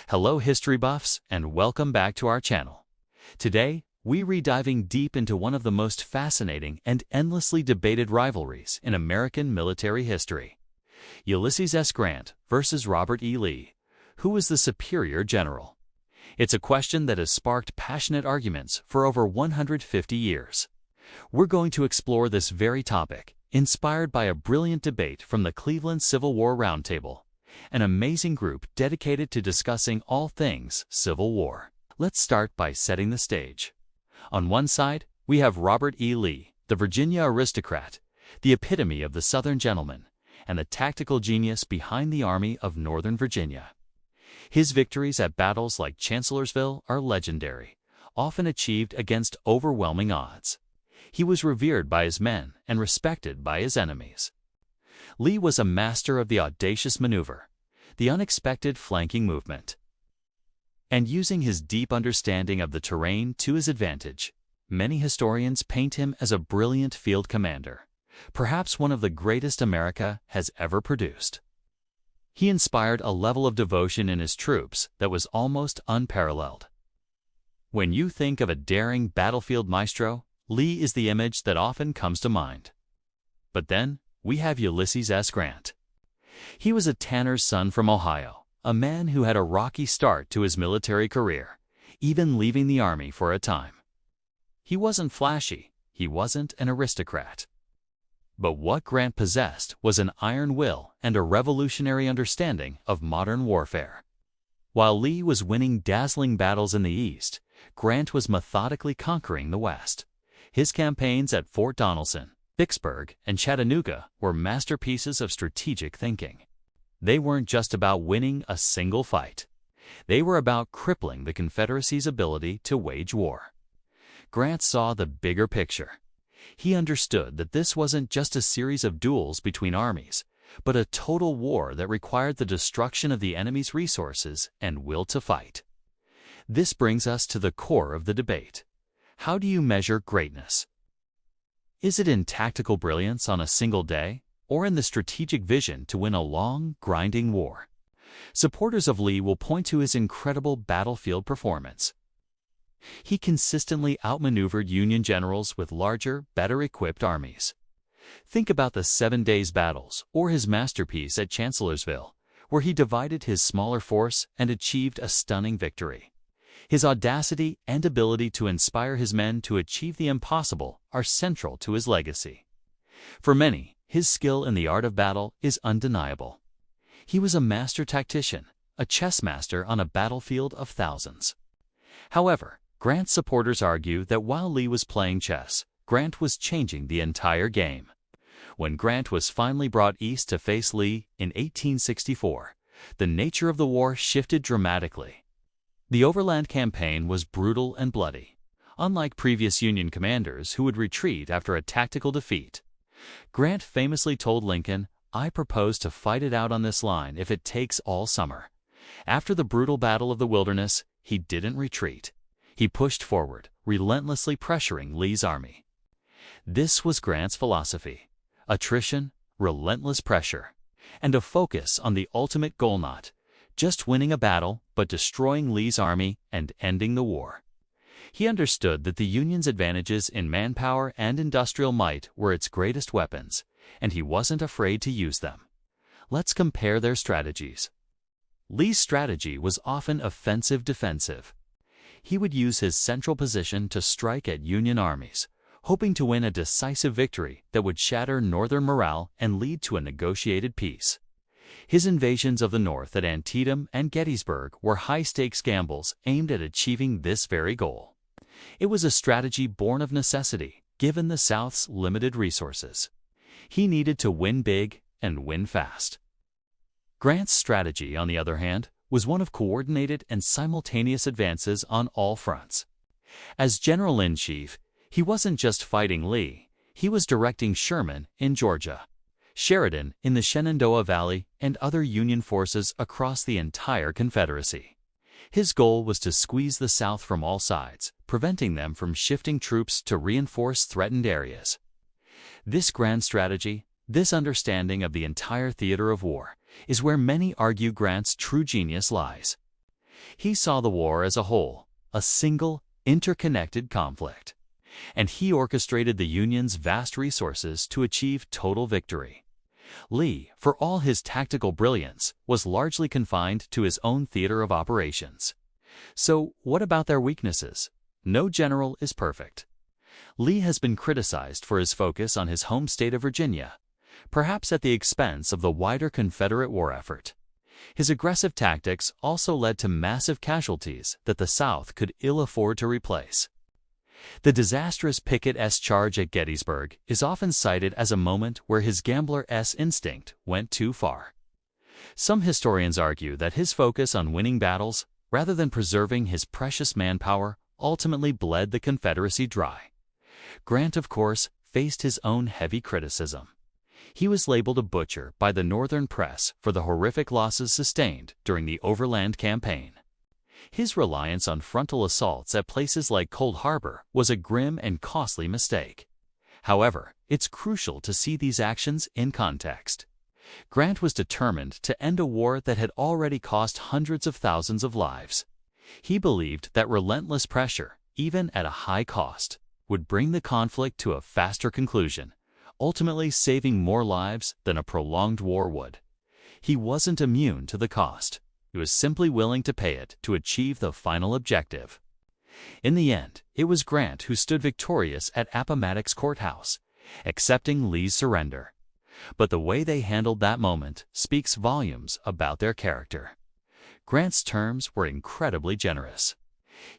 Hello history buffs, and welcome back to our channel. Today, we're diving deep into one of the most fascinating and endlessly debated rivalries in American military history. Ulysses S. Grant versus Robert E. Lee. Who was the superior general? It's a question that has sparked passionate arguments for over 150 years. We're going to explore this very topic, inspired by a brilliant debate from the Cleveland Civil War Roundtable, an amazing group dedicated to discussing all things Civil War. Let's start by setting the stage. On one side, we have Robert E. Lee, the Virginia aristocrat, the epitome of the Southern gentleman, and the tactical genius behind the Army of Northern Virginia. His victories at battles like Chancellorsville are legendary, often achieved against overwhelming odds. He was revered by his men and respected by his enemies. Lee was a master of the audacious maneuver, the unexpected flanking movement, and using his deep understanding of the terrain to his advantage. Many historians paint him as a brilliant field commander, perhaps one of the greatest America has ever produced. He inspired a level of devotion in his troops that was almost unparalleled. When you think of a daring battlefield maestro, Lee is the image that often comes to mind. But then, we have Ulysses S. Grant. He was a tanner's son from Ohio, a man who had a rocky start to his military career, even leaving the Army for a time. He wasn't flashy, he wasn't an aristocrat. But what Grant possessed was an iron will and a revolutionary understanding of modern warfare. While Lee was winning dazzling battles in the East, Grant was methodically conquering the West. His campaigns at Fort Donelson, Vicksburg, and Chattanooga were masterpieces of strategic thinking. They weren't just about winning a single fight. They were about crippling the Confederacy's ability to wage war. Grant saw the bigger picture. He understood that this wasn't just a series of duels between armies, but a total war that required the destruction of the enemy's resources and will to fight. This brings us to the core of the debate. How do you measure greatness? Is it in tactical brilliance on a single day, or in the strategic vision to win a long, grinding war? Supporters of Lee will point to his incredible battlefield performance. He consistently outmaneuvered Union generals with larger, better-equipped armies. Think about the 7 Days battles, or his masterpiece at Chancellorsville, where he divided his smaller force and achieved a stunning victory. His audacity and ability to inspire his men to achieve the impossible are central to his legacy. For many, his skill in the art of battle is undeniable. He was a master tactician, a chess master on a battlefield of thousands. However, Grant's supporters argue that while Lee was playing chess, Grant was changing the entire game. When Grant was finally brought east to face Lee in 1864, the nature of the war shifted dramatically. The Overland Campaign was brutal and bloody. Unlike previous Union commanders who would retreat after a tactical defeat, Grant famously told Lincoln, "I propose to fight it out on this line if it takes all summer." After the brutal Battle of the Wilderness, he didn't retreat. He pushed forward, relentlessly pressuring Lee's army. This was Grant's philosophy: attrition, relentless pressure, and a focus on the ultimate goal, not just winning a battle, but destroying Lee's army and ending the war. He understood that the Union's advantages in manpower and industrial might were its greatest weapons, and he wasn't afraid to use them. Let's compare their strategies. Lee's strategy was often offensive-defensive. He would use his central position to strike at Union armies, hoping to win a decisive victory that would shatter Northern morale and lead to a negotiated peace. His invasions of the North at Antietam and Gettysburg were high-stakes gambles aimed at achieving this very goal. It was a strategy born of necessity, given the South's limited resources. He needed to win big and win fast. Grant's strategy, on the other hand, was one of coordinated and simultaneous advances on all fronts. As General-in-Chief, he wasn't just fighting Lee, he was directing Sherman in Georgia, Sheridan in the Shenandoah Valley, and other Union forces across the entire Confederacy. His goal was to squeeze the South from all sides, preventing them from shifting troops to reinforce threatened areas. This grand strategy, this understanding of the entire theater of war, is where many argue Grant's true genius lies. He saw the war as a whole, a single, interconnected conflict, and he orchestrated the Union's vast resources to achieve total victory. Lee, for all his tactical brilliance, was largely confined to his own theater of operations. So, what about their weaknesses? No general is perfect. Lee has been criticized for his focus on his home state of Virginia, perhaps at the expense of the wider Confederate war effort. His aggressive tactics also led to massive casualties that the South could ill afford to replace. The disastrous Pickett S charge at Gettysburg is often cited as a moment where his gambler S instinct went too far. Some historians argue that his focus on winning battles, rather than preserving his precious manpower, ultimately bled the Confederacy dry. Grant, of course, faced his own heavy criticism. He was labeled a butcher by the Northern press for the horrific losses sustained during the Overland Campaign. His reliance on frontal assaults at places like Cold Harbor was a grim and costly mistake. However, it's crucial to see these actions in context. Grant was determined to end a war that had already cost hundreds of thousands of lives. He believed that relentless pressure, even at a high cost, would bring the conflict to a faster conclusion, ultimately saving more lives than a prolonged war would. He wasn't immune to the cost. He was simply willing to pay it to achieve the final objective. In the end, it was Grant who stood victorious at Appomattox Courthouse, accepting Lee's surrender. But the way they handled that moment speaks volumes about their character. Grant's terms were incredibly generous.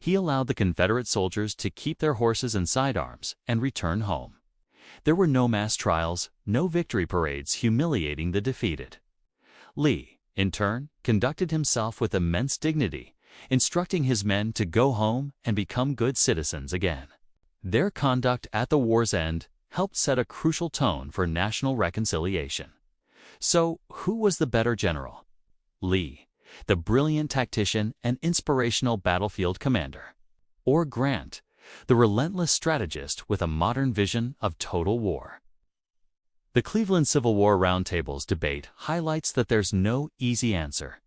He allowed the Confederate soldiers to keep their horses and sidearms and return home. There were no mass trials, no victory parades humiliating the defeated. Lee, in turn, conducted himself with immense dignity, instructing his men to go home and become good citizens again. Their conduct at the war's end helped set a crucial tone for national reconciliation. So, who was the better general? Lee, the brilliant tactician and inspirational battlefield commander, or Grant, the relentless strategist with a modern vision of total war? The Cleveland Civil War Roundtable's debate highlights that there's no easy answer.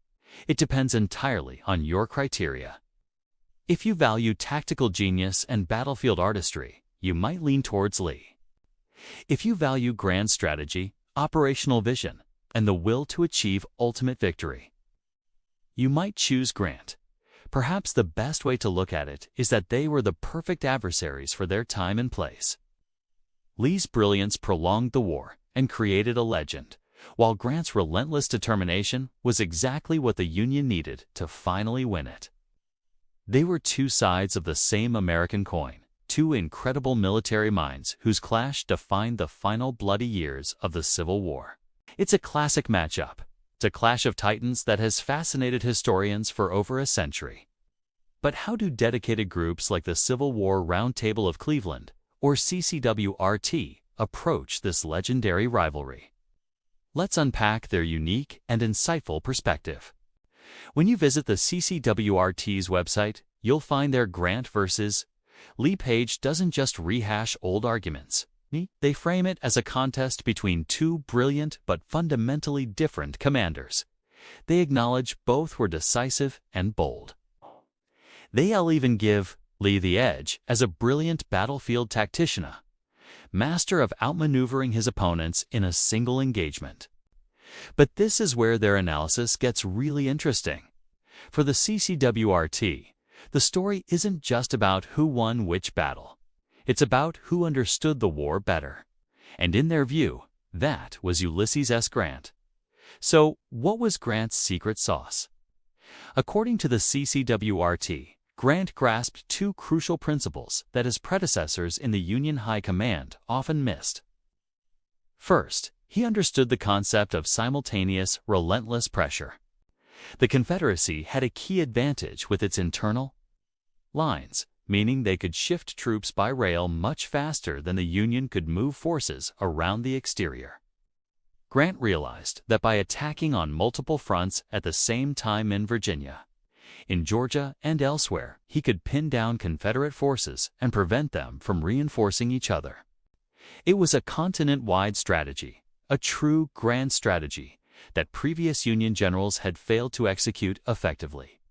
It depends entirely on your criteria. If you value tactical genius and battlefield artistry, you might lean towards Lee. If you value grand strategy, operational vision, and the will to achieve ultimate victory, you might choose Grant. Perhaps the best way to look at it is that they were the perfect adversaries for their time and place. Lee's brilliance prolonged the war and created a legend, while Grant's relentless determination was exactly what the Union needed to finally win it. They were two sides of the same American coin, two incredible military minds whose clash defined the final bloody years of the Civil War. It's a classic matchup. It's a clash of titans that has fascinated historians for over a century. But how do dedicated groups like the Civil War Roundtable of Cleveland, or CCWRT, approach this legendary rivalry? Let's unpack their unique and insightful perspective. When you visit the CCWRT's website, you'll find their Grant versus Lee page doesn't just rehash old arguments. They frame it as a contest between two brilliant but fundamentally different commanders. They acknowledge both were decisive and bold. They'll even give Lee the edge as a brilliant battlefield tactician, master of outmaneuvering his opponents in a single engagement. But this is where their analysis gets really interesting. For the CCWRT, the story isn't just about who won which battle. It's about who understood the war better. And in their view, that was Ulysses S. Grant. So, what was Grant's secret sauce? According to the CCWRT, Grant grasped two crucial principles that his predecessors in the Union High Command often missed. First, he understood the concept of simultaneous, relentless pressure. The Confederacy had a key advantage with its internal lines, meaning they could shift troops by rail much faster than the Union could move forces around the exterior. Grant realized that by attacking on multiple fronts at the same time in Virginia, in Georgia, and elsewhere, he could pin down Confederate forces and prevent them from reinforcing each other. It was a continent-wide strategy, a true grand strategy that previous Union generals had failed to execute effectively.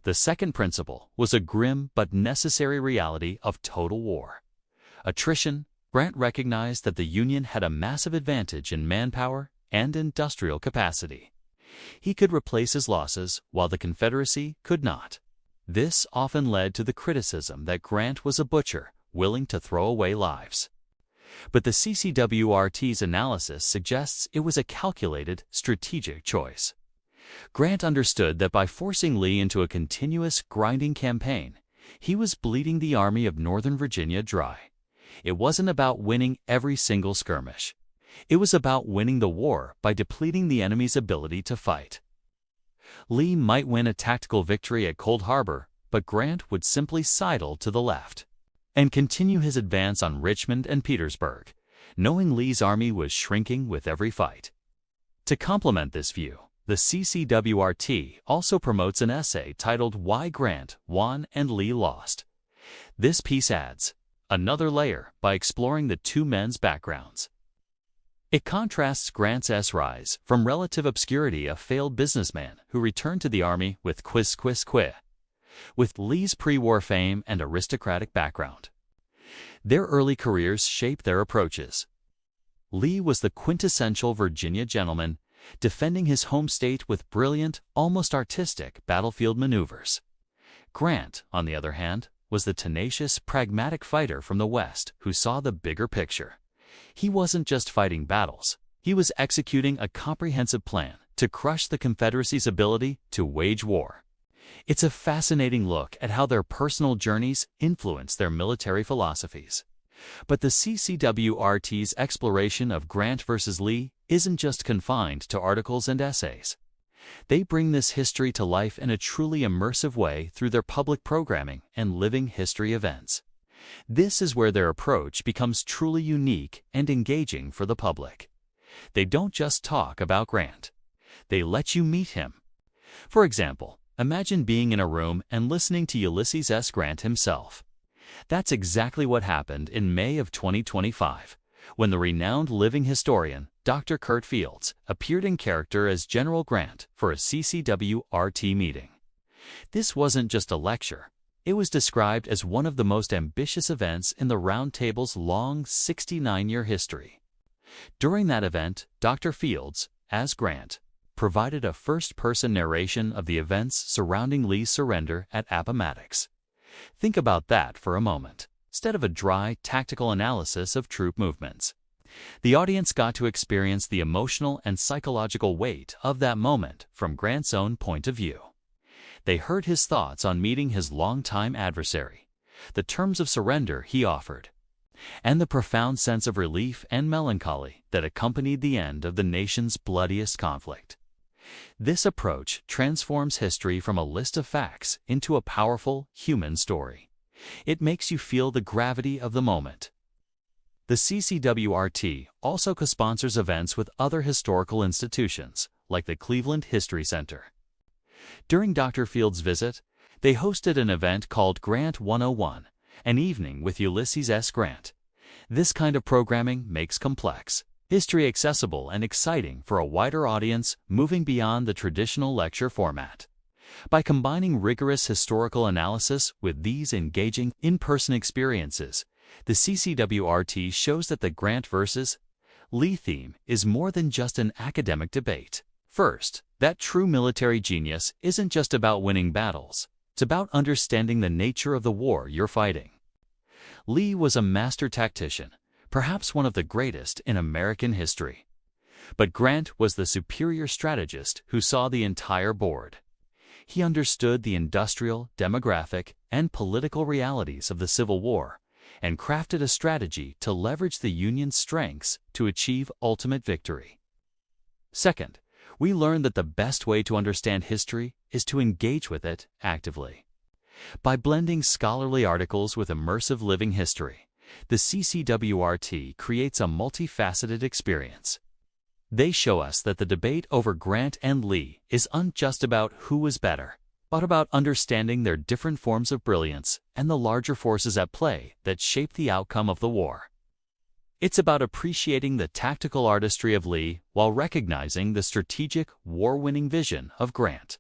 The second principle was a grim but necessary reality of total war. Attrition. Grant recognized that the Union had a massive advantage in manpower and industrial capacity. He could replace his losses, while the Confederacy could not. This often led to the criticism that Grant was a butcher, willing to throw away lives. But the CCWRT's analysis suggests it was a calculated, strategic choice. Grant understood that by forcing Lee into a continuous, grinding campaign, he was bleeding the Army of Northern Virginia dry. It wasn't about winning every single skirmish. It was about winning the war by depleting the enemy's ability to fight. Lee might win a tactical victory at Cold Harbor, but Grant would simply sidle to the left and continue his advance on Richmond and Petersburg, knowing Lee's army was shrinking with every fight. To complement this view, the CCWRT also promotes an essay titled "Why Grant Won and Lee Lost." This piece adds another layer by exploring the two men's backgrounds. It contrasts Grant's rise from relative obscurity, a failed businessman who returned to the Army with with Lee's pre-war fame and aristocratic background. Their early careers shaped their approaches. Lee was the quintessential Virginia gentleman, defending his home state with brilliant, almost artistic battlefield maneuvers. Grant, on the other hand, was the tenacious, pragmatic fighter from the West who saw the bigger picture. He wasn't just fighting battles. He was executing a comprehensive plan to crush the Confederacy's ability to wage war. It's a fascinating look at how their personal journeys influenced their military philosophies. But the CCWRT's exploration of Grant versus Lee isn't just confined to articles and essays. They bring this history to life in a truly immersive way through their public programming and living history events. This is where their approach becomes truly unique and engaging for the public. They don't just talk about Grant. They let you meet him. For example, imagine being in a room and listening to Ulysses S. Grant himself. That's exactly what happened in May of 2025, when the renowned living historian, Dr. Kurt Fields, appeared in character as General Grant for a CCWRT meeting. This wasn't just a lecture. It was described as one of the most ambitious events in the Round Table's long 69-year history. During that event, Dr. Fields, as Grant, provided a first-person narration of the events surrounding Lee's surrender at Appomattox. Think about that for a moment, instead of a dry, tactical analysis of troop movements. The audience got to experience the emotional and psychological weight of that moment from Grant's own point of view. They heard his thoughts on meeting his longtime adversary, the terms of surrender he offered, and the profound sense of relief and melancholy that accompanied the end of the nation's bloodiest conflict. This approach transforms history from a list of facts into a powerful human story. It makes you feel the gravity of the moment. The CCWRT also co-sponsors events with other historical institutions, like the Cleveland History Center. During Dr. Fields' visit, they hosted an event called Grant 101, an evening with Ulysses S. Grant. This kind of programming makes complex history accessible and exciting for a wider audience, moving beyond the traditional lecture format. By combining rigorous historical analysis with these engaging in-person experiences, the CCWRT shows that the Grant versus Lee theme is more than just an academic debate. First, that true military genius isn't just about winning battles. It's about understanding the nature of the war you're fighting. Lee was a master tactician, perhaps one of the greatest in American history. But Grant was the superior strategist who saw the entire board. He understood the industrial, demographic, and political realities of the Civil War and crafted a strategy to leverage the Union's strengths to achieve ultimate victory. Second, we learned that the best way to understand history is to engage with it actively. By blending scholarly articles with immersive living history, the CCWRT creates a multifaceted experience. They show us that the debate over Grant and Lee isn't just about who was better, but about understanding their different forms of brilliance and the larger forces at play that shaped the outcome of the war. It's about appreciating the tactical artistry of Lee while recognizing the strategic, war-winning vision of Grant.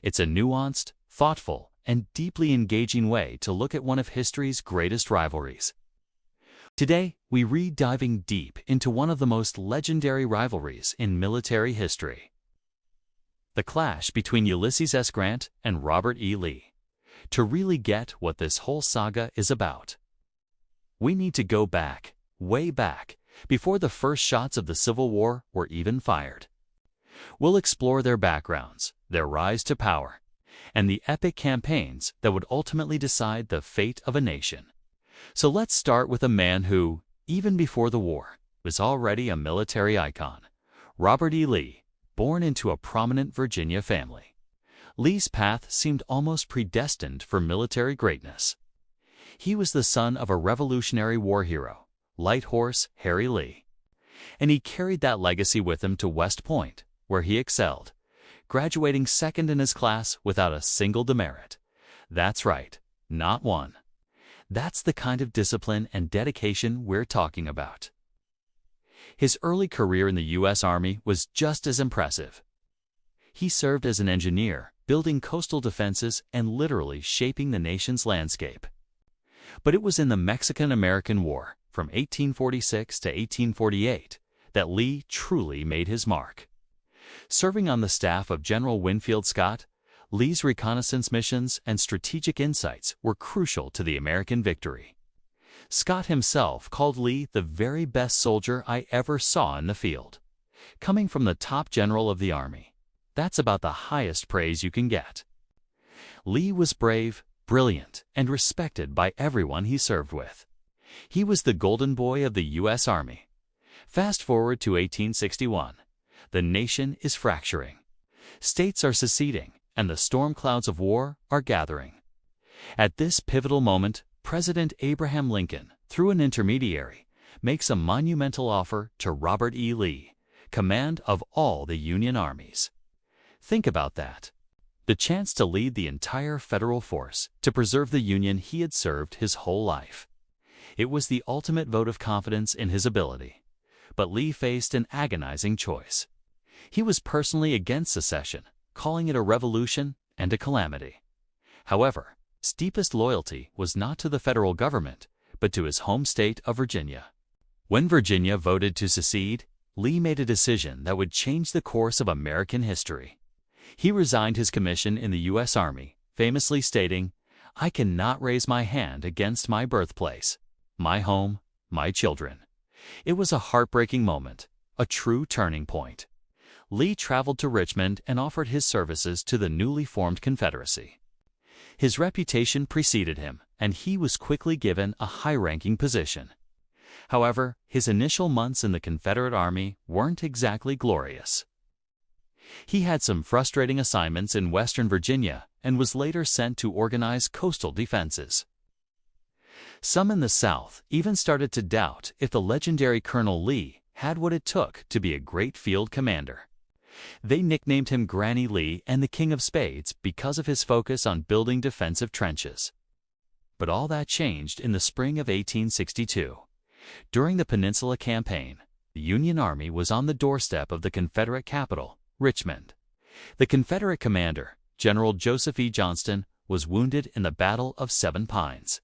It's a nuanced, thoughtful, and deeply engaging way to look at one of history's greatest rivalries. Today, we read diving deep into one of the most legendary rivalries in military history. The clash between Ulysses S. Grant and Robert E. Lee. To really get what this whole saga is about, we need to go back, way back, before the first shots of the Civil War were even fired. We'll explore their backgrounds, their rise to power, and the epic campaigns that would ultimately decide the fate of a nation. So let's start with a man who, even before the war, was already a military icon. Robert E. Lee, born into a prominent Virginia family. Lee's path seemed almost predestined for military greatness. He was the son of a Revolutionary War hero, Light Horse Harry Lee, and he carried that legacy with him to West Point, where he excelled, graduating second in his class without a single demerit. That's right, not one. That's the kind of discipline and dedication we're talking about. His early career in the U.S. Army was just as impressive. He served as an engineer, building coastal defenses and literally shaping the nation's landscape. But it was in the Mexican-American War, from 1846 to 1848, that Lee truly made his mark. Serving on the staff of General Winfield Scott, Lee's reconnaissance missions and strategic insights were crucial to the American victory. Scott himself called Lee the very best soldier I ever saw in the field. Coming from the top general of the Army, that's about the highest praise you can get. Lee was brave, brilliant, and respected by everyone he served with. He was the golden boy of the U.S. Army. Fast forward to 1861. The nation is fracturing. States are seceding, and the storm clouds of war are gathering. At this pivotal moment, President Abraham Lincoln, through an intermediary, makes a monumental offer to Robert E. Lee, command of all the Union armies. Think about that. The chance to lead the entire federal force to preserve the Union he had served his whole life. It was the ultimate vote of confidence in his ability. But Lee faced an agonizing choice. He was personally against secession, calling it a revolution and a calamity. However, his deepest loyalty was not to the federal government, but to his home state of Virginia. When Virginia voted to secede, Lee made a decision that would change the course of American history. He resigned his commission in the U.S. Army, famously stating, "I cannot raise my hand against my birthplace, my home, my children." It was a heartbreaking moment, a true turning point. Lee traveled to Richmond and offered his services to the newly formed Confederacy. His reputation preceded him, and he was quickly given a high-ranking position. However, his initial months in the Confederate Army weren't exactly glorious. He had some frustrating assignments in Western Virginia and was later sent to organize coastal defenses. Some in the South even started to doubt if the legendary Colonel Lee had what it took to be a great field commander. They nicknamed him Granny Lee and the King of Spades because of his focus on building defensive trenches. But all that changed in the spring of 1862. During the Peninsula Campaign, the Union Army was on the doorstep of the Confederate capital, Richmond. The Confederate commander, General Joseph E. Johnston, was wounded in the Battle of Seven Pines.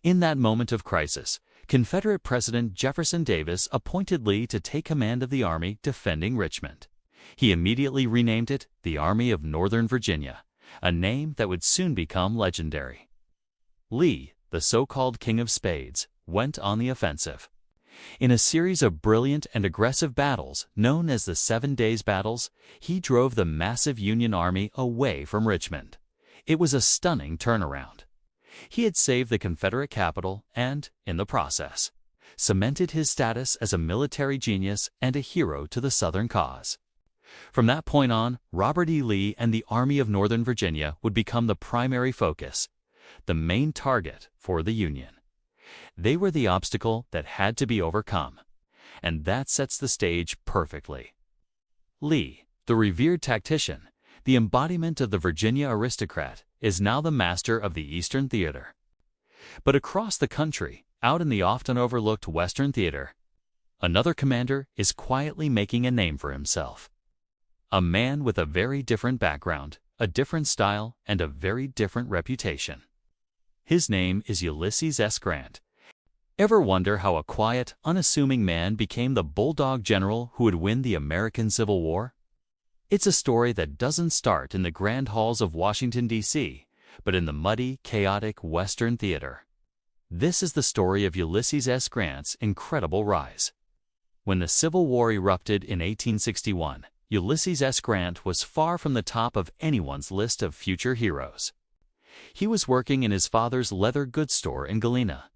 In that moment of crisis, Confederate President Jefferson Davis appointed Lee to take command of the army defending Richmond. He immediately renamed it the Army of Northern Virginia, a name that would soon become legendary. Lee, the so-called King of Spades, went on the offensive. In a series of brilliant and aggressive battles known as the 7 Days Battles, he drove the massive Union Army away from Richmond. It was a stunning turnaround. He had saved the Confederate capital and, in the process, cemented his status as a military genius and a hero to the Southern cause. From that point on, Robert E. Lee and the Army of Northern Virginia would become the primary focus, the main target for the Union. They were the obstacle that had to be overcome, and that sets the stage perfectly. Lee, the revered tactician, the embodiment of the Virginia aristocrat, is now the master of the Eastern Theater. But across the country, out in the often overlooked Western Theater, another commander is quietly making a name for himself. A man with a very different background, a different style, and a very different reputation. His name is Ulysses S. Grant. Ever wonder how a quiet, unassuming man became the bulldog general who would win the American Civil War? It's a story that doesn't start in the grand halls of Washington, D.C., but in the muddy, chaotic Western theater. This is the story of Ulysses S. Grant's incredible rise. When the Civil War erupted in 1861, Ulysses S. Grant was far from the top of anyone's list of future heroes. He was working in his father's leather goods store in Galena,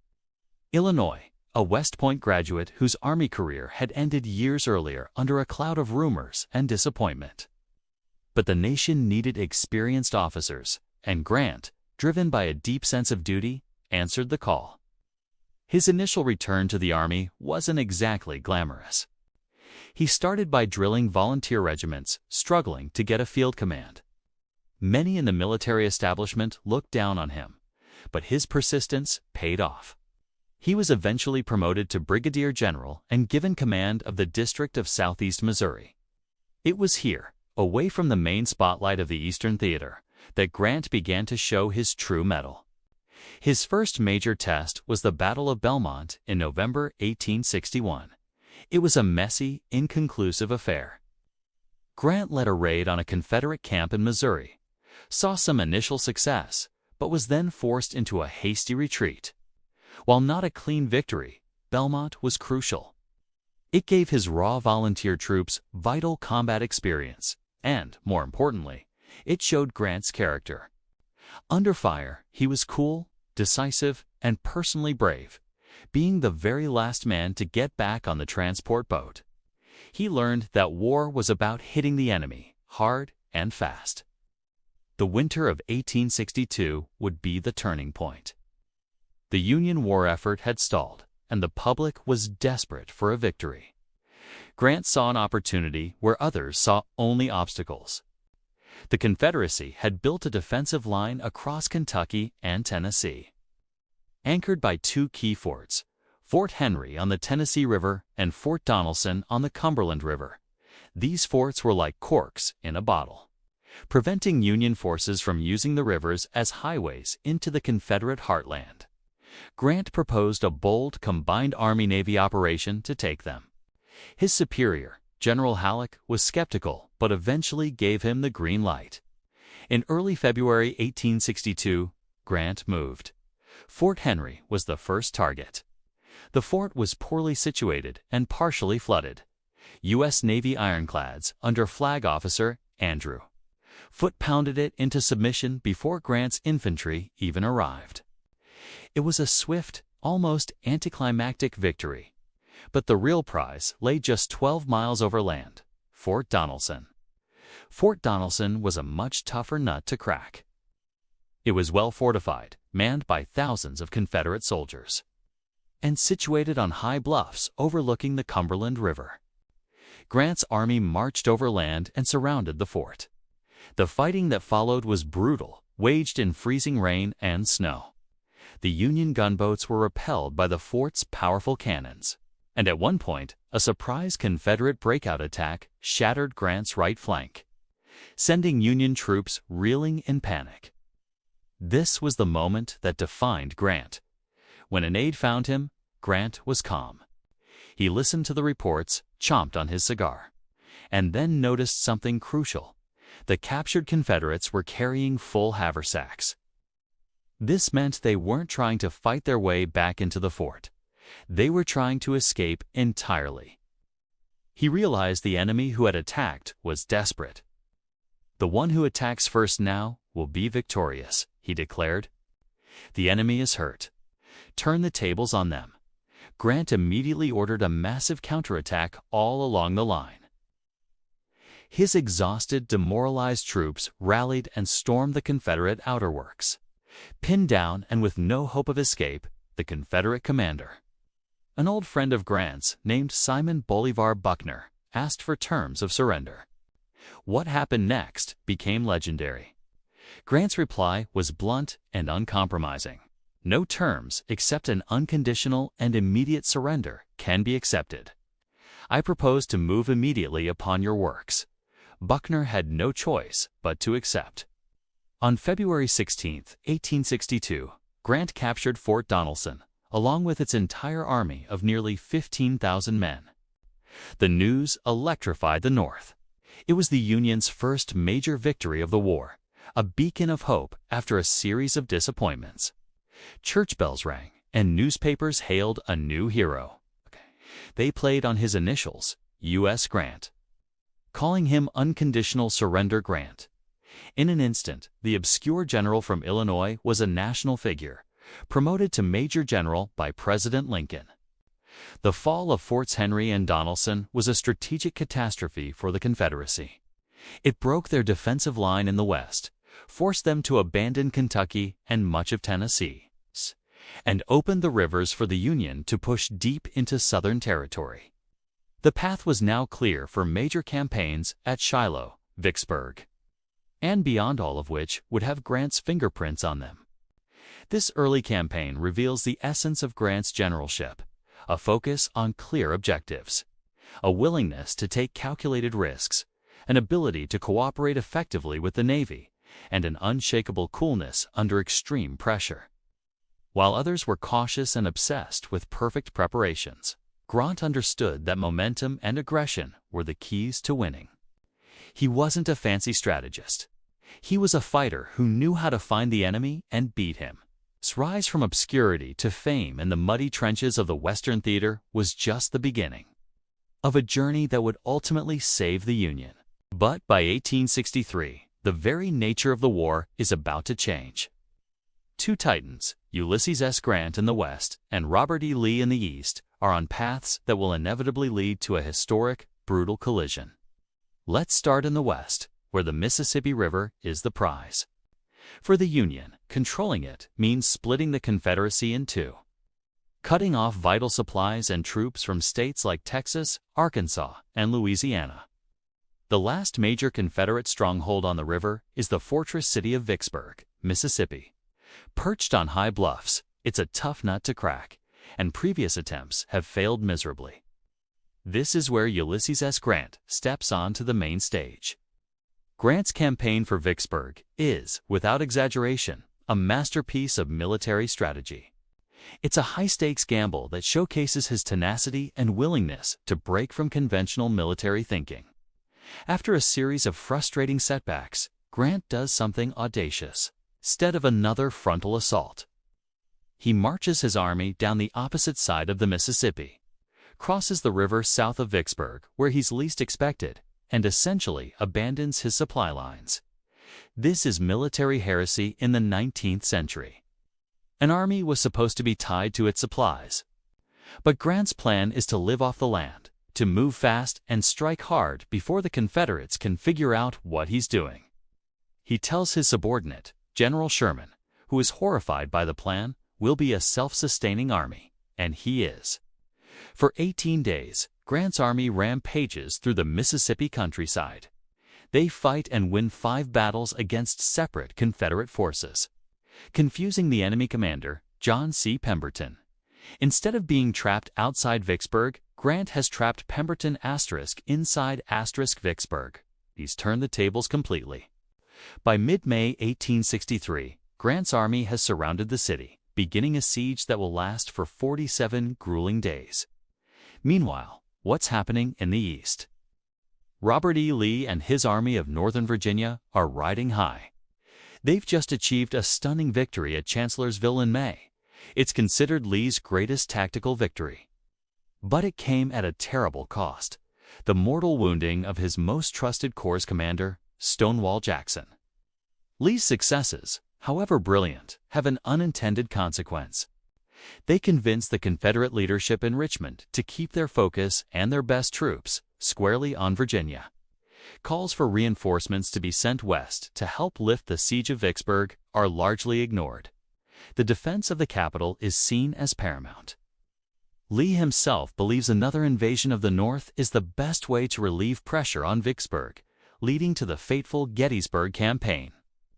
Illinois, a West Point graduate whose Army career had ended years earlier under a cloud of rumors and disappointment. But the nation needed experienced officers, and Grant, driven by a deep sense of duty, answered the call. His initial return to the Army wasn't exactly glamorous. He started by drilling volunteer regiments, struggling to get a field command. Many in the military establishment looked down on him, but his persistence paid off. He was eventually promoted to brigadier general and given command of the District of Southeast Missouri. It was here, away from the main spotlight of the Eastern Theater, that Grant began to show his true mettle. His first major test was the Battle of Belmont in November 1861. It was a messy, inconclusive affair. Grant led a raid on a Confederate camp in Missouri, saw some initial success, but was then forced into a hasty retreat. While not a clean victory, Belmont was crucial. It gave his raw volunteer troops vital combat experience, and, more importantly, it showed Grant's character. Under fire, he was cool, decisive, and personally brave, being the very last man to get back on the transport boat. He learned that war was about hitting the enemy hard and fast. The winter of 1862 would be the turning point. The Union war effort had stalled, and the public was desperate for a victory. Grant saw an opportunity where others saw only obstacles. The Confederacy had built a defensive line across Kentucky and Tennessee. Anchored by two key forts, Fort Henry on the Tennessee River and Fort Donelson on the Cumberland River, these forts were like corks in a bottle, preventing Union forces from using the rivers as highways into the Confederate heartland. Grant proposed a bold combined Army-Navy operation to take them. His superior, General Halleck, was skeptical but eventually gave him the green light. In early February 1862, Grant moved. Fort Henry was the first target. The fort was poorly situated and partially flooded. U.S. Navy ironclads under Flag Officer Andrew Foote pounded it into submission before Grant's infantry even arrived. It was a swift, almost anticlimactic victory. But the real prize lay just 12 miles overland, Fort Donelson. Fort Donelson was a much tougher nut to crack. It was well fortified, manned by thousands of Confederate soldiers, and situated on high bluffs overlooking the Cumberland River. Grant's army marched overland and surrounded the fort. The fighting that followed was brutal, waged in freezing rain and snow. The Union gunboats were repelled by the fort's powerful cannons, and at one point, a surprise Confederate breakout attack shattered Grant's right flank, sending Union troops reeling in panic. This was the moment that defined Grant. When an aide found him, Grant was calm. He listened to the reports, chomped on his cigar, and then noticed something crucial. The captured Confederates were carrying full haversacks. This meant they weren't trying to fight their way back into the fort. They were trying to escape entirely. He realized the enemy who had attacked was desperate. "The one who attacks first now will be victorious," he declared. "The enemy is hurt. Turn the tables on them." Grant immediately ordered a massive counterattack all along the line. His exhausted, demoralized troops rallied and stormed the Confederate outer works. Pinned down and with no hope of escape, the Confederate commander, an old friend of Grant's named Simon Bolivar Buckner, asked for terms of surrender. What happened next became legendary. Grant's reply was blunt and uncompromising. "No terms except an unconditional and immediate surrender can be accepted. I propose to move immediately upon your works." Buckner had no choice but to accept. On February 16, 1862, Grant captured Fort Donelson, along with its entire army of nearly 15,000 men. The news electrified the North. It was the Union's first major victory of the war, a beacon of hope after a series of disappointments. Church bells rang, and newspapers hailed a new hero. They played on his initials, U.S. Grant, calling him Unconditional Surrender Grant. In an instant, the obscure general from Illinois was a national figure, promoted to Major General by President Lincoln. The fall of Forts Henry and Donelson was a strategic catastrophe for the Confederacy. It broke their defensive line in the West, forced them to abandon Kentucky and much of Tennessee, and opened the rivers for the Union to push deep into Southern territory. The path was now clear for major campaigns at Shiloh, Vicksburg, and beyond, all of which would have Grant's fingerprints on them. This early campaign reveals the essence of Grant's generalship: a focus on clear objectives, a willingness to take calculated risks, an ability to cooperate effectively with the Navy, and an unshakable coolness under extreme pressure. While others were cautious and obsessed with perfect preparations, Grant understood that momentum and aggression were the keys to winning. He wasn't a fancy strategist. He was a fighter who knew how to find the enemy and beat him. His rise from obscurity to fame in the muddy trenches of the Western theater was just the beginning of a journey that would ultimately save the Union. But by 1863, the very nature of the war is about to change. Two titans, Ulysses S. Grant in the West and Robert E. Lee in the East, are on paths that will inevitably lead to a historic, brutal collision. Let's start in the West, where the Mississippi River is the prize. For the Union, controlling it means splitting the Confederacy in two, cutting off vital supplies and troops from states like Texas, Arkansas, and Louisiana. The last major Confederate stronghold on the river is the fortress city of Vicksburg, Mississippi. Perched on high bluffs, it's a tough nut to crack, and previous attempts have failed miserably. This is where Ulysses S. Grant steps onto the main stage. Grant's campaign for Vicksburg is, without exaggeration, a masterpiece of military strategy. It's a high-stakes gamble that showcases his tenacity and willingness to break from conventional military thinking. After a series of frustrating setbacks, Grant does something audacious. Instead of another frontal assault, he marches his army down the opposite side of the Mississippi, crosses the river south of Vicksburg where he's least expected, and essentially abandons his supply lines. This is military heresy in the 19th century. An army was supposed to be tied to its supplies. But Grant's plan is to live off the land, to move fast and strike hard before the Confederates can figure out what he's doing. He tells his subordinate, General Sherman, who is horrified by the plan, will be a self-sustaining army, and he is. For 18 days, Grant's army rampages through the Mississippi countryside. They fight and win 5 battles against separate Confederate forces, confusing the enemy commander, John C. Pemberton. Instead of being trapped outside Vicksburg, Grant has trapped Pemberton * inside * Vicksburg. He's turned the tables completely. By mid-May 1863, Grant's army has surrounded the city, beginning a siege that will last for 47 grueling days. Meanwhile, what's happening in the East? Robert E. Lee and his Army of Northern Virginia are riding high. They've just achieved a stunning victory at Chancellorsville in May. It's considered Lee's greatest tactical victory. But it came at a terrible cost: the mortal wounding of his most trusted corps commander, Stonewall Jackson. Lee's successes, however brilliant, have an unintended consequence. They convince the Confederate leadership in Richmond to keep their focus and their best troops squarely on Virginia. Calls for reinforcements to be sent west to help lift the siege of Vicksburg are largely ignored. The defense of the capital is seen as paramount. Lee himself believes another invasion of the North is the best way to relieve pressure on Vicksburg, leading to the fateful Gettysburg Campaign.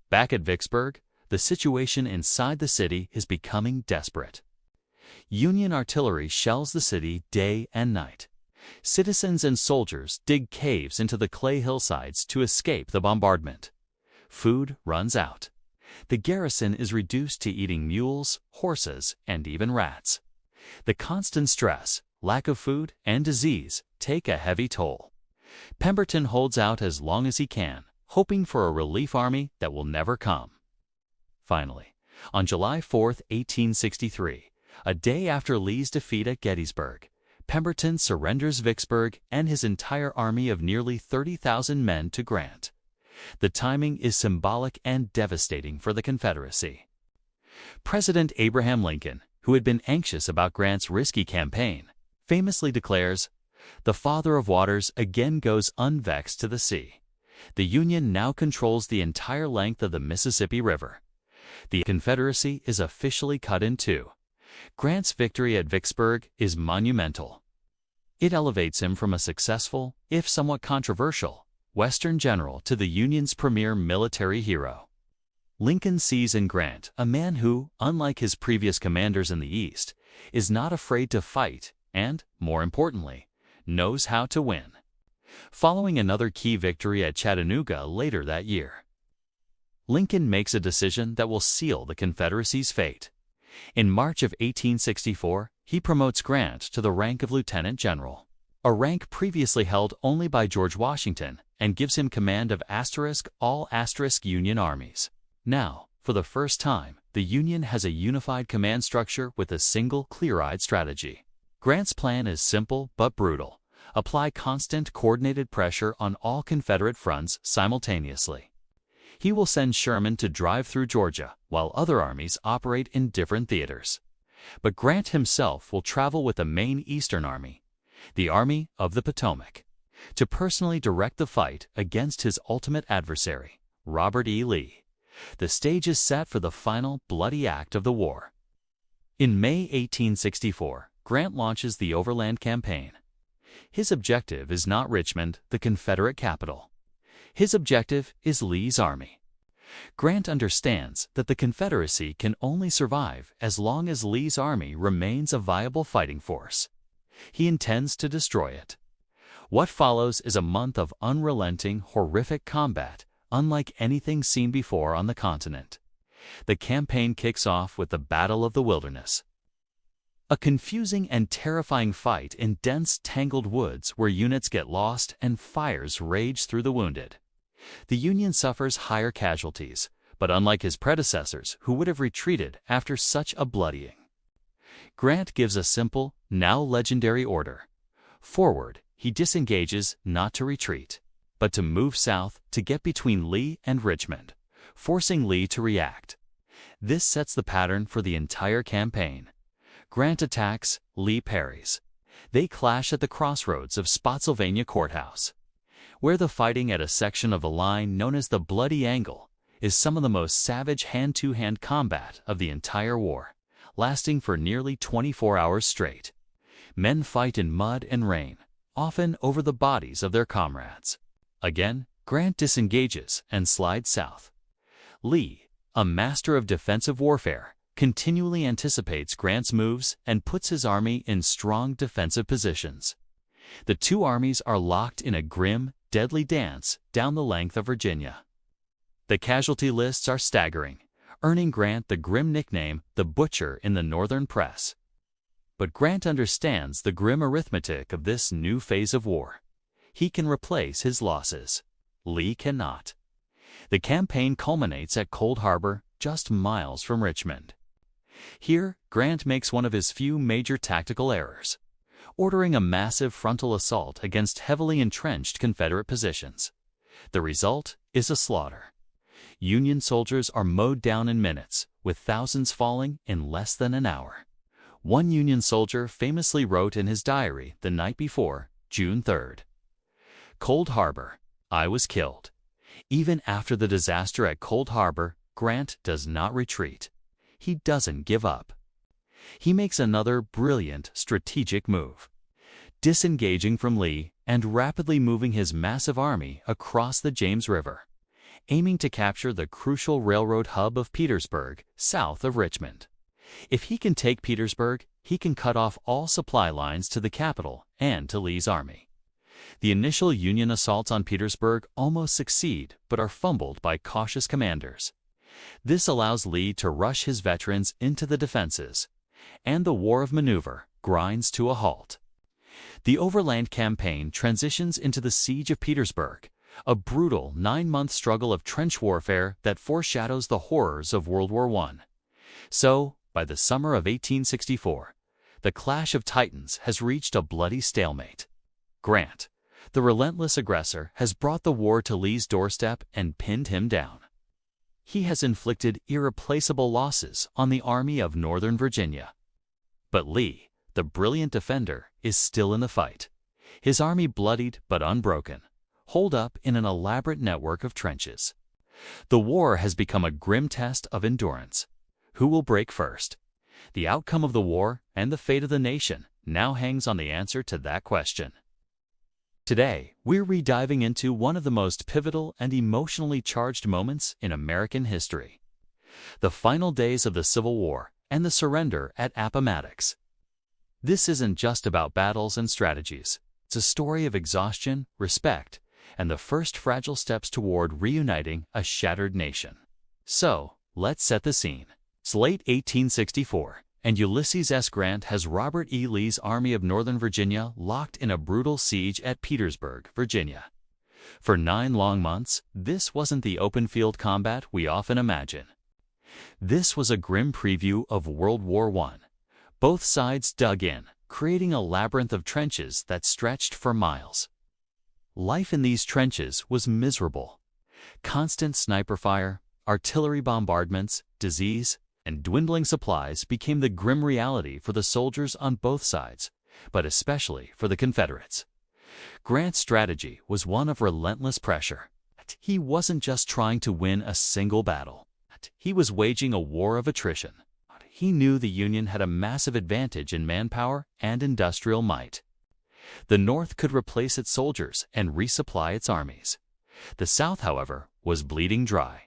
Back at Vicksburg, the situation inside the city is becoming desperate. Union artillery shells the city day and night. Citizens and soldiers dig caves into the clay hillsides to escape the bombardment. Food runs out. The garrison is reduced to eating mules, horses, and even rats. The constant stress, lack of food, and disease take a heavy toll. Pemberton holds out as long as he can, hoping for a relief army that will never come. Finally, on July 4, 1863, a day after Lee's defeat at Gettysburg, Pemberton surrenders Vicksburg and his entire army of nearly 30,000 men to Grant. The timing is symbolic and devastating for the Confederacy. President Abraham Lincoln, who had been anxious about Grant's risky campaign, famously declares, "The Father of Waters again goes unvexed to the sea. The Union now controls the entire length of the Mississippi River. The Confederacy is officially cut in two. Grant's victory at Vicksburg is monumental. It elevates him from a successful, if somewhat controversial, Western general to the Union's premier military hero." Lincoln sees in Grant a man who, unlike his previous commanders in the East, is not afraid to fight and, more importantly, knows how to win. Following another key victory at Chattanooga later that year, Lincoln makes a decision that will seal the Confederacy's fate. In March of 1864, he promotes Grant to the rank of lieutenant general, a rank previously held only by George Washington, and gives him command of all Union armies. Now, for the first time, the Union has a unified command structure with a single clear-eyed strategy. Grant's plan is simple but brutal. Apply constant, coordinated pressure on all Confederate fronts simultaneously. He will send Sherman to drive through Georgia, while other armies operate in different theaters. But Grant himself will travel with the main Eastern Army, the Army of the Potomac, to personally direct the fight against his ultimate adversary, Robert E. Lee. The stage is set for the final bloody act of the war. In May 1864, Grant launches the Overland Campaign. His objective is not Richmond, the Confederate capital. His objective is Lee's army. Grant understands that the Confederacy can only survive as long as Lee's army remains a viable fighting force. He intends to destroy it. What follows is a month of unrelenting, horrific combat, unlike anything seen before on the continent. The campaign kicks off with the Battle of the Wilderness, a confusing and terrifying fight in dense, tangled woods where units get lost and fires rage through the wounded. The Union suffers higher casualties, but unlike his predecessors who would have retreated after such a bloodying, Grant gives a simple, now legendary order. Forward, he disengages not to retreat, but to move south to get between Lee and Richmond, forcing Lee to react. This sets the pattern for the entire campaign. Grant attacks, Lee parries. They clash at the crossroads of Spotsylvania Courthouse, where the fighting at a section of the line known as the Bloody Angle is some of the most savage hand-to-hand combat of the entire war, lasting for nearly 24 hours straight. Men fight in mud and rain, often over the bodies of their comrades. Again, Grant disengages and slides south. Lee, a master of defensive warfare, continually anticipates Grant's moves and puts his army in strong defensive positions. The two armies are locked in a grim, deadly dance down the length of Virginia. The casualty lists are staggering, earning Grant the grim nickname the Butcher in the Northern press. But Grant understands the grim arithmetic of this new phase of war. He can replace his losses. Lee cannot. The campaign culminates at Cold Harbor, just miles from Richmond. Here, Grant makes one of his few major tactical errors, ordering a massive frontal assault against heavily entrenched Confederate positions. The result is a slaughter. Union soldiers are mowed down in minutes, with thousands falling in less than an hour. One Union soldier famously wrote in his diary the night before, June 3rd, "Cold Harbor, I was killed." Even after the disaster at Cold Harbor, Grant does not retreat. He doesn't give up. He makes another brilliant strategic move, disengaging from Lee and rapidly moving his massive army across the James River, aiming to capture the crucial railroad hub of Petersburg, south of Richmond. If he can take Petersburg, he can cut off all supply lines to the capital and to Lee's army. The initial Union assaults on Petersburg almost succeed but are fumbled by cautious commanders. This allows Lee to rush his veterans into the defenses, and the war of maneuver grinds to a halt. The overland campaign transitions into the Siege of Petersburg, a brutal 9-month struggle of trench warfare that foreshadows the horrors of World War I. So, by the summer of 1864, the clash of titans has reached a bloody stalemate. Grant, the relentless aggressor, has brought the war to Lee's doorstep and pinned him down. He has inflicted irreplaceable losses on the Army of Northern Virginia. But Lee, the brilliant defender, is still in the fight. His army bloodied but unbroken, holed up in an elaborate network of trenches. The war has become a grim test of endurance. Who will break first? The outcome of the war and the fate of the nation now hangs on the answer to that question. Today, we're rediving into one of the most pivotal and emotionally charged moments in American history: the final days of the Civil War and the surrender at Appomattox. This isn't just about battles and strategies. It's a story of exhaustion, respect, and the first fragile steps toward reuniting a shattered nation. So, let's set the scene. It's late 1864, and Ulysses S. Grant has Robert E. Lee's Army of Northern Virginia locked in a brutal siege at Petersburg, Virginia. For 9 long months, this wasn't the open-field combat we often imagine. This was a grim preview of World War I. Both sides dug in, creating a labyrinth of trenches that stretched for miles. Life in these trenches was miserable. Constant sniper fire, artillery bombardments, disease, and dwindling supplies became the grim reality for the soldiers on both sides, but especially for the Confederates. Grant's strategy was one of relentless pressure. He wasn't just trying to win a single battle. He was waging a war of attrition. He knew the Union had a massive advantage in manpower and industrial might. The North could replace its soldiers and resupply its armies. The South, however, was bleeding dry.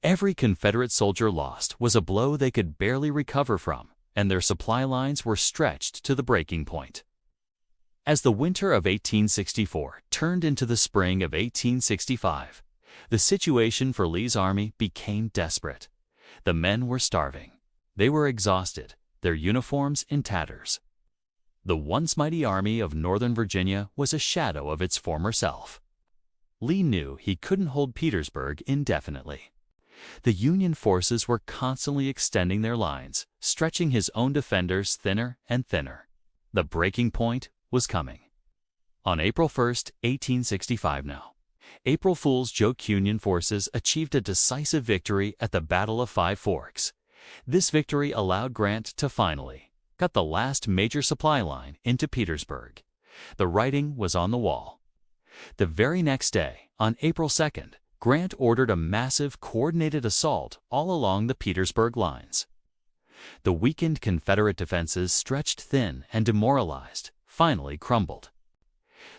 Every Confederate soldier lost was a blow they could barely recover from, and their supply lines were stretched to the breaking point. As the winter of 1864 turned into the spring of 1865, the situation for Lee's army became desperate. The men were starving. They were exhausted, their uniforms in tatters. The once mighty Army of Northern Virginia was a shadow of its former self. Lee knew he couldn't hold Petersburg indefinitely. The Union forces were constantly extending their lines, stretching his own defenders thinner and thinner. The breaking point was coming. On April 1st, 1865 now, April Fool's joke Union forces achieved a decisive victory at the Battle of Five Forks. This victory allowed Grant to finally cut the last major supply line into Petersburg. The writing was on the wall. The very next day, on April 2nd, Grant ordered a massive, coordinated assault all along the Petersburg lines. The weakened Confederate defenses, stretched thin and demoralized, finally crumbled.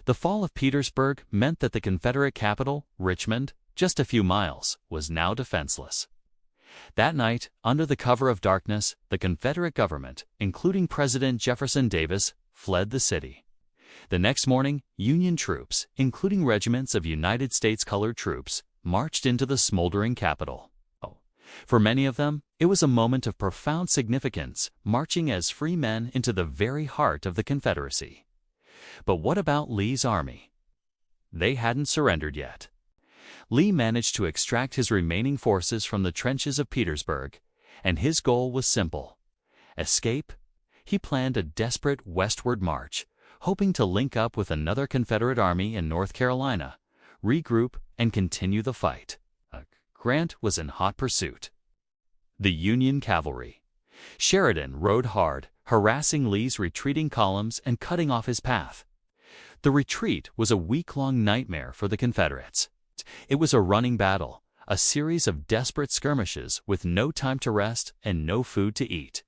The fall of Petersburg meant that the Confederate capital, Richmond, just a few miles, was now defenseless. That night, under the cover of darkness, the Confederate government, including President Jefferson Davis, fled the city. The next morning, Union troops, including regiments of United States colored troops, marched into the smoldering capital. For many of them, it was a moment of profound significance, marching as free men into the very heart of the Confederacy. But what about Lee's army? They hadn't surrendered yet. Lee managed to extract his remaining forces from the trenches of Petersburg, and his goal was simple: escape. He planned a desperate westward march, hoping to link up with another Confederate army in North Carolina, regroup, and continue the fight. Grant was in hot pursuit. The Union cavalry. Sheridan rode hard, harassing Lee's retreating columns and cutting off his path. The retreat was a week-long nightmare for the Confederates. It was a running battle, a series of desperate skirmishes with no time to rest and no food to eat.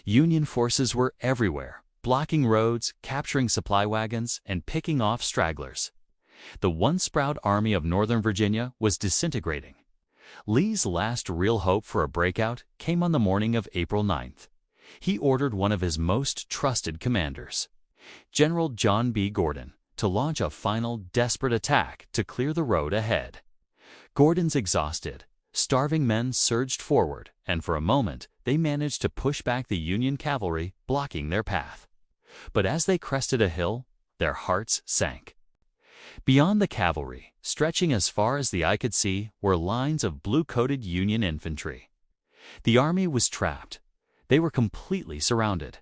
Union forces were everywhere, blocking roads, capturing supply wagons, and picking off stragglers. The once proud Army of Northern Virginia was disintegrating. Lee's last real hope for a breakout came on the morning of April 9th. He ordered one of his most trusted commanders, General John B. Gordon, to launch a final desperate attack to clear the road ahead. Gordon's exhausted, Starving men surged forward, and for a moment they managed to push back the Union cavalry, blocking their path. But as they crested a hill, their hearts sank. Beyond the cavalry, stretching as far as the eye could see, were lines of blue-coated Union infantry. The army was trapped. They were completely surrounded.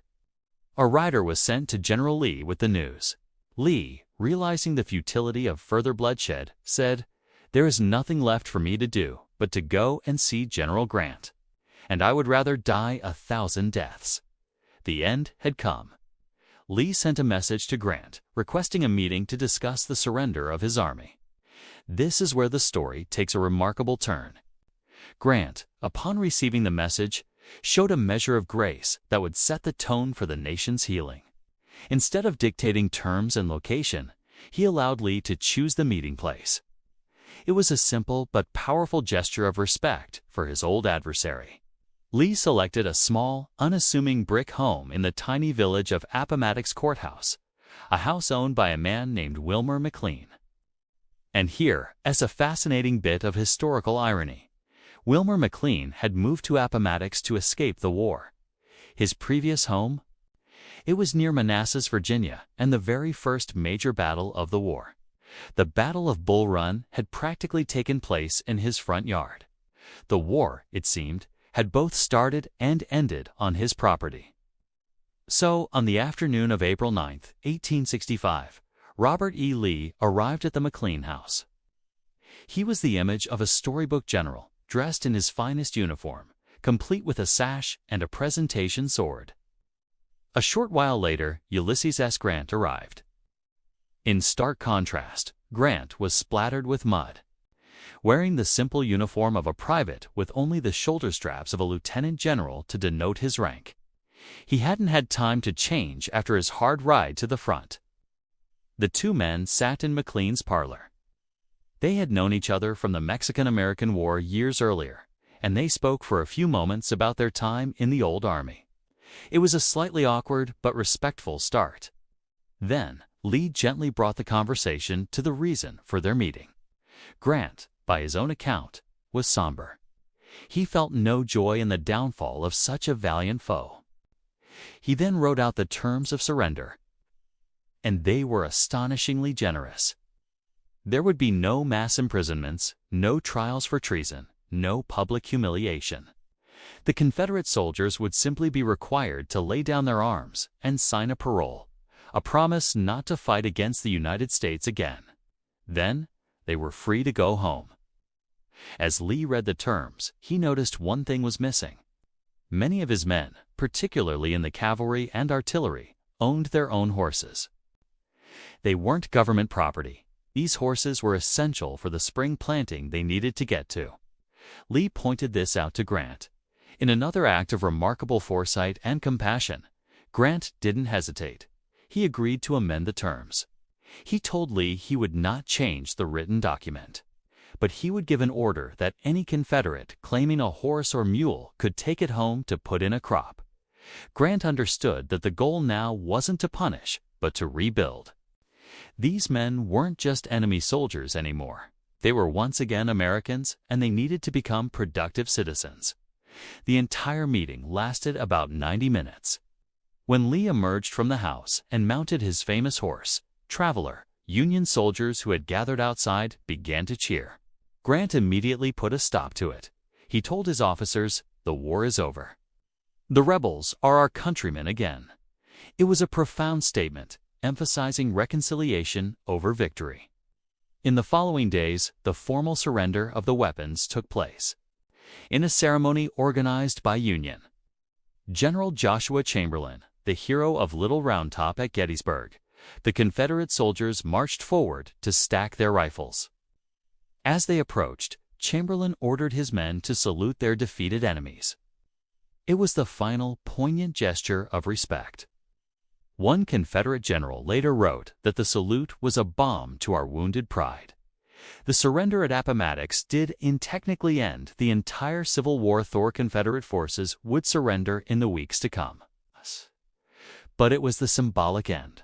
A rider was sent to General Lee with the news. Lee, realizing the futility of further bloodshed, said, "There is nothing left for me to do but to go and see General Grant, and I would rather die 1,000 deaths." The end had come. Lee sent a message to Grant, requesting a meeting to discuss the surrender of his army. This is where the story takes a remarkable turn. Grant, upon receiving the message, showed a measure of grace that would set the tone for the nation's healing. Instead of dictating terms and location, he allowed Lee to choose the meeting place. It was a simple but powerful gesture of respect for his old adversary. Lee selected a small, unassuming brick home in the tiny village of Appomattox Courthouse, a house owned by a man named Wilmer McLean. And here, as a fascinating bit of historical irony, Wilmer McLean had moved to Appomattox to escape the war. His previous home? It was near Manassas, Virginia, and the very first major battle of the war. The Battle of Bull Run had practically taken place in his front yard. The war, it seemed, had both started and ended on his property. So, on the afternoon of April 9, 1865, Robert E. Lee arrived at the McLean house. He was the image of a storybook general, dressed in his finest uniform, complete with a sash and a presentation sword. A short while later, Ulysses S. Grant arrived. In stark contrast, Grant was splattered with mud. Wearing the simple uniform of a private with only the shoulder straps of a lieutenant general to denote his rank, he hadn't had time to change after his hard ride to the front. The two men sat in McLean's parlor. They had known each other from the Mexican-American War years earlier, and they spoke for a few moments about their time in the old army. It was a slightly awkward but respectful start. Then, Lee gently brought the conversation to the reason for their meeting. Grant, by his own account, was somber. He felt no joy in the downfall of such a valiant foe. He then wrote out the terms of surrender, and they were astonishingly generous. There would be no mass imprisonments, no trials for treason, no public humiliation. The Confederate soldiers would simply be required to lay down their arms and sign a parole, a promise not to fight against the United States again. Then, they were free to go home. As Lee read the terms, he noticed one thing was missing. Many of his men, particularly in the cavalry and artillery, owned their own horses. They weren't government property. These horses were essential for the spring planting they needed to get to. Lee pointed this out to Grant. In another act of remarkable foresight and compassion, Grant didn't hesitate. He agreed to amend the terms. He told Lee he would not change the written document, but he would give an order that any Confederate claiming a horse or mule could take it home to put in a crop. Grant understood that the goal now wasn't to punish, but to rebuild. These men weren't just enemy soldiers anymore. They were once again Americans, and they needed to become productive citizens. The entire meeting lasted about 90 minutes. When Lee emerged from the house and mounted his famous horse, Traveler, Union soldiers who had gathered outside began to cheer. Grant immediately put a stop to it. He told his officers, "The war is over. The rebels are our countrymen again." It was a profound statement, emphasizing reconciliation over victory. In the following days, the formal surrender of the weapons took place. In a ceremony organized by Union, General Joshua Chamberlain, the hero of Little Round Top at Gettysburg, the Confederate soldiers marched forward to stack their rifles. As they approached, Chamberlain ordered his men to salute their defeated enemies. It was the final, poignant gesture of respect. One Confederate general later wrote that the salute was a balm to our wounded pride. The surrender at Appomattox did technically end the entire Civil War. Confederate forces would surrender in the weeks to come. But it was the symbolic end.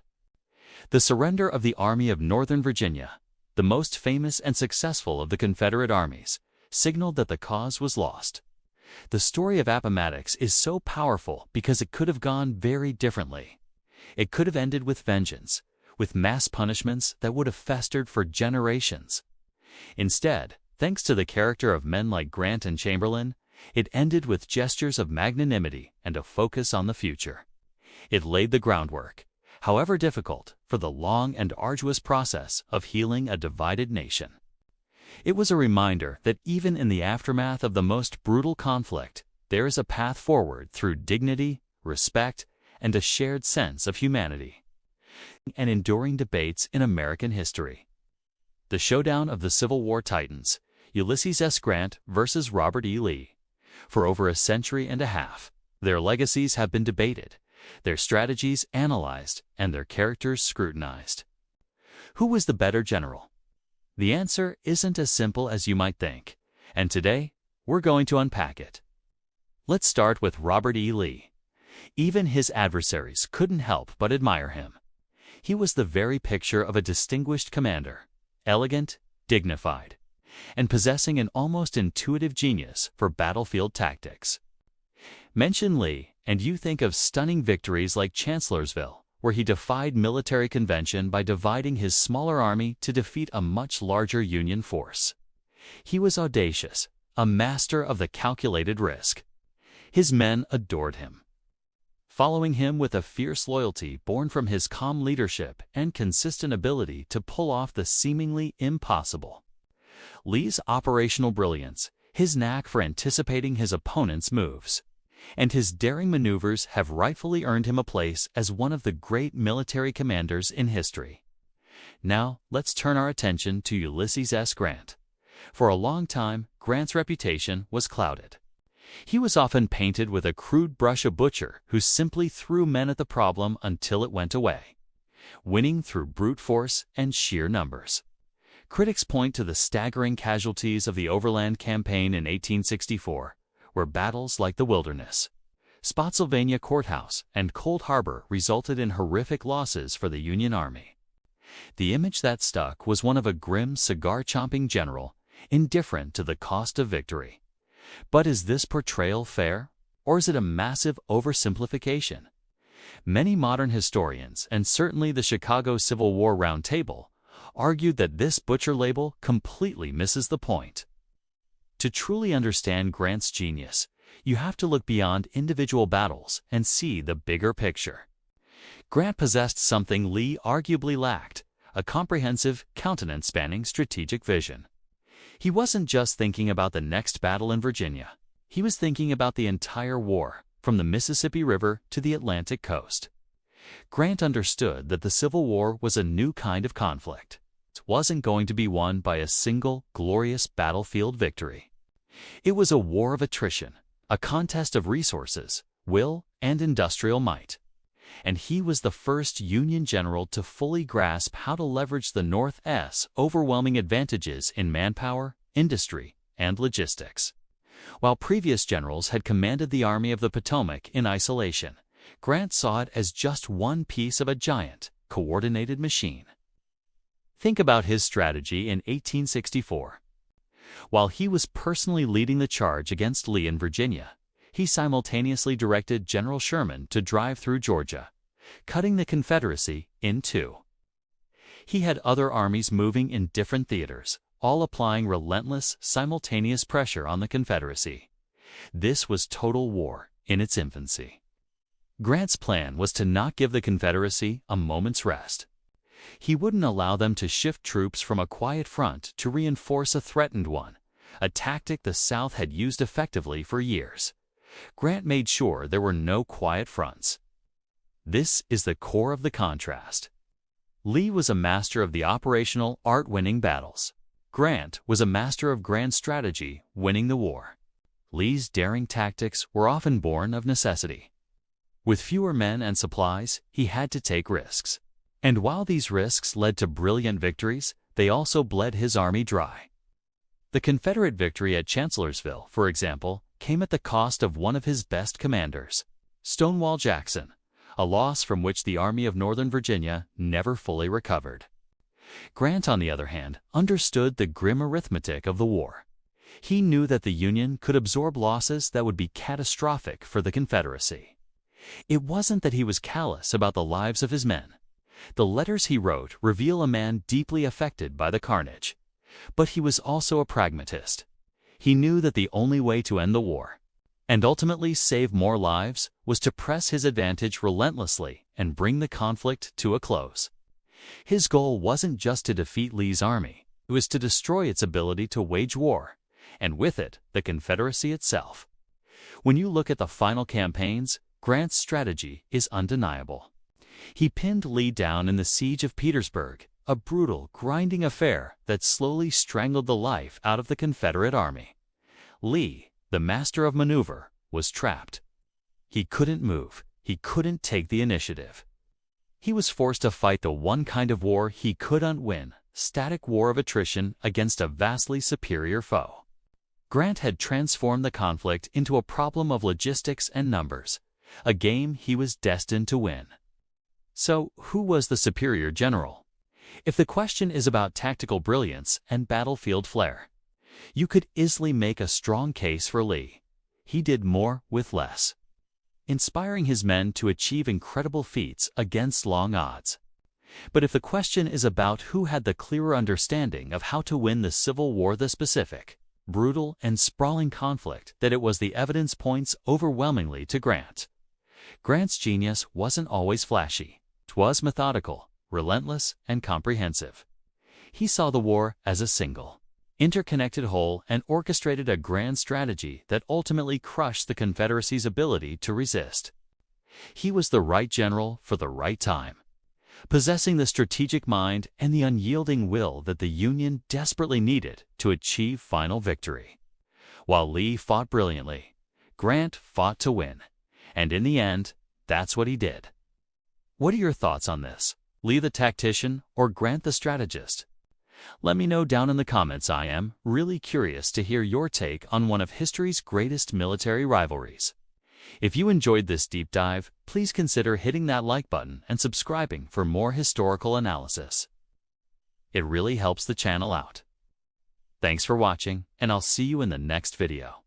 The surrender of the Army of Northern Virginia, the most famous and successful of the Confederate armies, signaled that the cause was lost. The story of Appomattox is so powerful because it could have gone very differently. It could have ended with vengeance, with mass punishments that would have festered for generations. Instead, thanks to the character of men like Grant and Chamberlain, it ended with gestures of magnanimity and a focus on the future. It laid the groundwork, however difficult, for the long and arduous process of healing a divided nation. It was a reminder that even in the aftermath of the most brutal conflict, there is a path forward through dignity, respect, and a shared sense of humanity. And enduring debates in American history. The showdown of the Civil War titans, Ulysses S. Grant versus Robert E. Lee. For over a century and a half, their legacies have been debated, their strategies analyzed, and their characters scrutinized. Who was the better general? The answer isn't as simple as you might think, and today, we're going to unpack it. Let's start with Robert E. Lee. Even his adversaries couldn't help but admire him. He was the very picture of a distinguished commander, elegant, dignified, and possessing an almost intuitive genius for battlefield tactics. Mention Lee, and you think of stunning victories like Chancellorsville, where he defied military convention by dividing his smaller army to defeat a much larger Union force. He was audacious, a master of the calculated risk. His men adored him, following him with a fierce loyalty born from his calm leadership and consistent ability to pull off the seemingly impossible. Lee's operational brilliance, his knack for anticipating his opponent's moves, and his daring maneuvers have rightfully earned him a place as one of the great military commanders in history. Now, let's turn our attention to Ulysses S. Grant. For a long time, Grant's reputation was clouded. He was often painted with a crude brush of butcher who simply threw men at the problem until it went away, winning through brute force and sheer numbers. Critics point to the staggering casualties of the Overland Campaign in 1864, where battles like the Wilderness, Spotsylvania Courthouse, and Cold Harbor resulted in horrific losses for the Union Army. The image that stuck was one of a grim, cigar-chomping general, indifferent to the cost of victory. But is this portrayal fair, or is it a massive oversimplification? Many modern historians, and certainly the Chicago Civil War Roundtable, argued that this butcher label completely misses the point. To truly understand Grant's genius, you have to look beyond individual battles and see the bigger picture. Grant possessed something Lee arguably lacked, a comprehensive, continent-spanning strategic vision. He wasn't just thinking about the next battle in Virginia. He was thinking about the entire war, from the Mississippi River to the Atlantic coast. Grant understood that the Civil War was a new kind of conflict. It wasn't going to be won by a single, glorious battlefield victory. It was a war of attrition, a contest of resources, will, and industrial might. And he was the first Union general to fully grasp how to leverage the North's overwhelming advantages in manpower, industry, and logistics. While previous generals had commanded the Army of the Potomac in isolation, Grant saw it as just one piece of a giant, coordinated machine. Think about his strategy in 1864. While he was personally leading the charge against Lee in Virginia, he simultaneously directed General Sherman to drive through Georgia, cutting the Confederacy in two. He had other armies moving in different theaters, all applying relentless, simultaneous pressure on the Confederacy. This was total war in its infancy. Grant's plan was to not give the Confederacy a moment's rest. He wouldn't allow them to shift troops from a quiet front to reinforce a threatened one, a tactic the South had used effectively for years. Grant made sure there were no quiet fronts. This is the core of the contrast. Lee was a master of the operational art winning battles. Grant was a master of grand strategy winning the war. Lee's daring tactics were often born of necessity. With fewer men and supplies, he had to take risks. And while these risks led to brilliant victories, they also bled his army dry. The Confederate victory at Chancellorsville, for example, came at the cost of one of his best commanders, Stonewall Jackson, a loss from which the Army of Northern Virginia never fully recovered. Grant, on the other hand, understood the grim arithmetic of the war. He knew that the Union could absorb losses that would be catastrophic for the Confederacy. It wasn't that he was callous about the lives of his men. The letters he wrote reveal a man deeply affected by the carnage. But he was also a pragmatist. He knew that the only way to end the war, and ultimately save more lives, was to press his advantage relentlessly and bring the conflict to a close. His goal wasn't just to defeat Lee's army, it was to destroy its ability to wage war, and with it, the Confederacy itself. When you look at the final campaigns, Grant's strategy is undeniable. He pinned Lee down in the Siege of Petersburg, a brutal, grinding affair that slowly strangled the life out of the Confederate army. Lee, the master of maneuver, was trapped. He couldn't move. He couldn't take the initiative. He was forced to fight the one kind of war he couldn't win, static war of attrition against a vastly superior foe. Grant had transformed the conflict into a problem of logistics and numbers, a game he was destined to win. So, who was the superior general? If the question is about tactical brilliance and battlefield flair, you could easily make a strong case for Lee. He did more with less, inspiring his men to achieve incredible feats against long odds. But if the question is about who had the clearer understanding of how to win the Civil War, the specific, brutal, and sprawling conflict, that it was the evidence points overwhelmingly to Grant. Grant's genius wasn't always flashy. 'Twas methodical, relentless, and comprehensive. He saw the war as a single, interconnected whole and orchestrated a grand strategy that ultimately crushed the Confederacy's ability to resist. He was the right general for the right time, possessing the strategic mind and the unyielding will that the Union desperately needed to achieve final victory. While Lee fought brilliantly, Grant fought to win, and in the end, that's what he did. What are your thoughts on this? Lee the tactician or Grant the strategist? Let me know down in the comments. I am really curious to hear your take on one of history's greatest military rivalries. If you enjoyed this deep dive, please consider hitting that like button and subscribing for more historical analysis. It really helps the channel out. Thanks for watching, and I'll see you in the next video.